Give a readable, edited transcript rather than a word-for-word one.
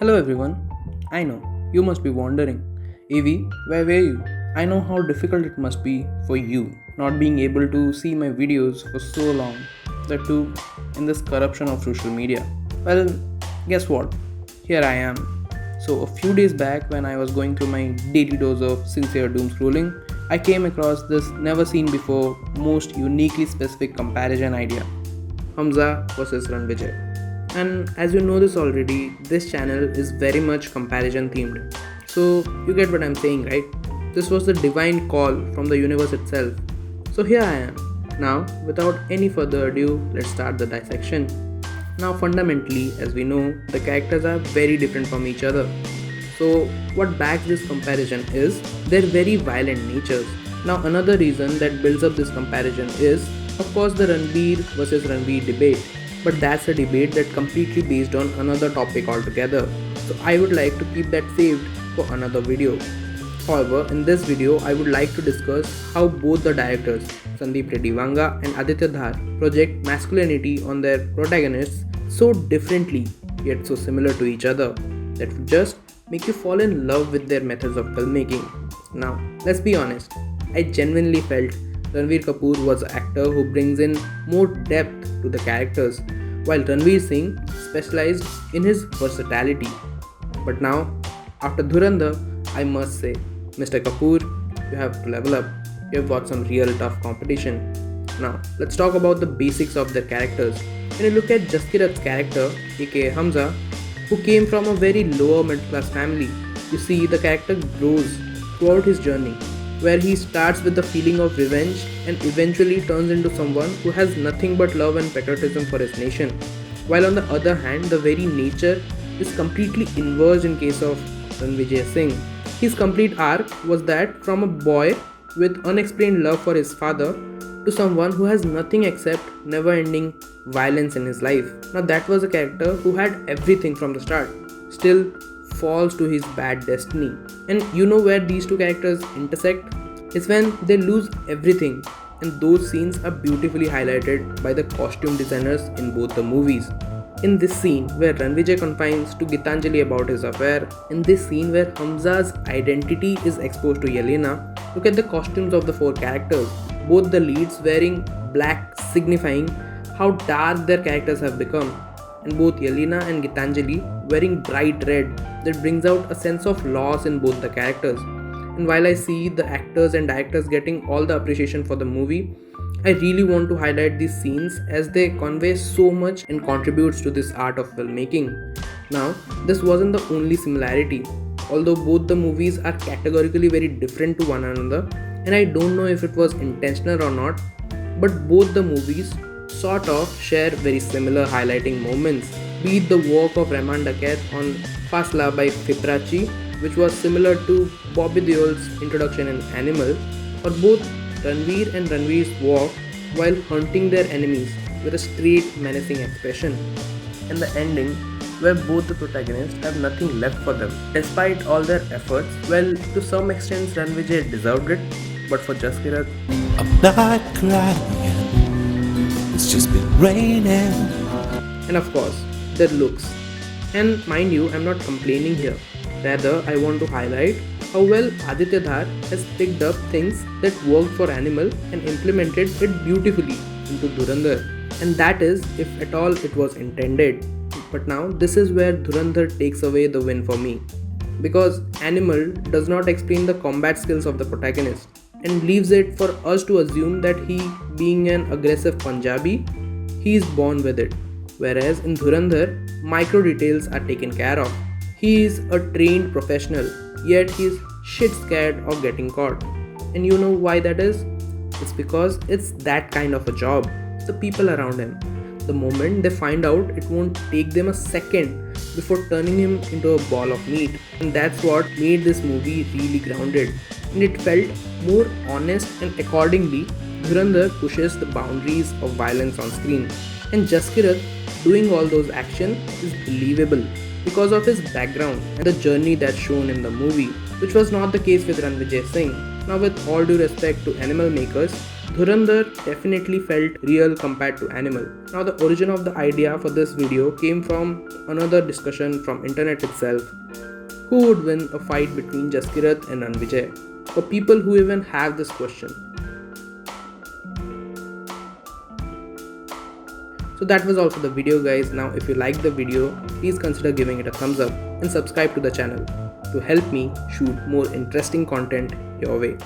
Hello everyone. I know you must be wondering, Evie, where were you? I know how difficult it must be for you not being able to see my videos for so long, that too in this corruption of social media. Well, guess what? Here I am. So, a few days back, when I was going through my daily dose of sincere doom scrolling, I came across this never seen before, most uniquely specific comparison idea: Hamza versus Ranvijay. And as you know this already, this channel is very much comparison themed. So you get what I'm saying, right? This was the divine call from the universe itself. So here I am. Now, without any further ado, let's start the dissection. Now, fundamentally, as we know, the characters are very different from each other. So, what backs this comparison is their very violent natures. Now, another reason that builds up this comparison is, of course, the Ranbir versus Ranveer debate. But that's a debate that completely based on another topic altogether. So, I would like to keep that saved for another video. However, in this video, I would like to discuss how both the directors, Sandeep Reddy Vanga and Aditya Dhar, project masculinity on their protagonists so differently yet so similar to each other that would just make you fall in love with their methods of filmmaking. Now, let's be honest, I genuinely felt Ranveer Kapoor was an actor who brings in more depth to the characters, while Ranveer Singh specialized in his versatility. But now, after Dhurandhar, I must say, Mr. Kapoor, you have to level up. You have got some real tough competition. Now, let's talk about the basics of their characters. When you look at Jaskirat's character, aka Hamza, who came from a very lower middle class family, you see the character grows throughout his journey, where he starts with the feeling of revenge and eventually turns into someone who has nothing but love and patriotism for his nation. While on the other hand, the very nature is completely inverse in case of Ranvijay Singh. His complete arc was that from a boy with unexplained love for his father to someone who has nothing except never ending violence in his life. Now, that was a character who had everything from the start, still falls to his bad destiny. And you know where these two characters intersect? It's when they lose everything, and those scenes are beautifully highlighted by the costume designers in both the movies. In this scene where Ranvijay confides to Gitanjali about his affair, in this scene where Hamza's identity is exposed to Yelena, look at the costumes of the four characters. Both the leads wearing black, signifying how dark their characters have become, and both Yelena and Gitanjali wearing bright red that brings out a sense of loss in both the characters. And while I see the actors and directors getting all the appreciation for the movie, I really want to highlight these scenes as they convey so much and contributes to this art of filmmaking. Now, this wasn't the only similarity, although both the movies are categorically very different to one another, and I don't know if it was intentional or not, but both the movies sort of share very similar highlighting moments, be it the work of Rahman Dakat on Fasla by Fitrachi, which was similar to Bobby Deol's introduction in Animal, or both Ranveer and Ranveer's walk while hunting their enemies with a straight menacing expression, and the ending where both the protagonists have nothing left for them. Despite all their efforts, well, to some extent Ranvijay deserved it, but for Jaskirat, I'm not crying, it's just been raining. and of course, their looks. And mind you, I'm not complaining here. Rather, I want to highlight how well Aditya Dhar has picked up things that worked for Animal and implemented it beautifully into Dhurandhar. And that is, if at all it was intended. But now, this is where Dhurandhar takes away the win for me. Because Animal does not explain the combat skills of the protagonist and leaves it for us to assume that he, being an aggressive Punjabi, he is born with it. Whereas in Dhurandhar, micro details are taken care of. He is a trained professional, yet he is shit scared of getting caught. And you know why that is? It's because it's that kind of a job. The people around him. The moment they find out, it won't take them a second before turning him into a ball of meat. And that's what made this movie really grounded. And it felt more honest, and accordingly, Dhurandhar pushes the boundaries of violence on screen. And Jaskirat doing all those actions is believable because of his background and the journey that's shown in the movie, which was not the case with Ranvijay Singh. Now, with all due respect to Animal makers, Dhurandhar definitely felt real compared to animal. Now the origin of the idea for this video came from another discussion from internet itself. Who would win a fight between Jaskirat and Ranvijay? For people who even have this question. So that was all for the video guys. Now if you liked the video, please consider giving it a thumbs up and subscribe to the channel to help me shoot more interesting content your way.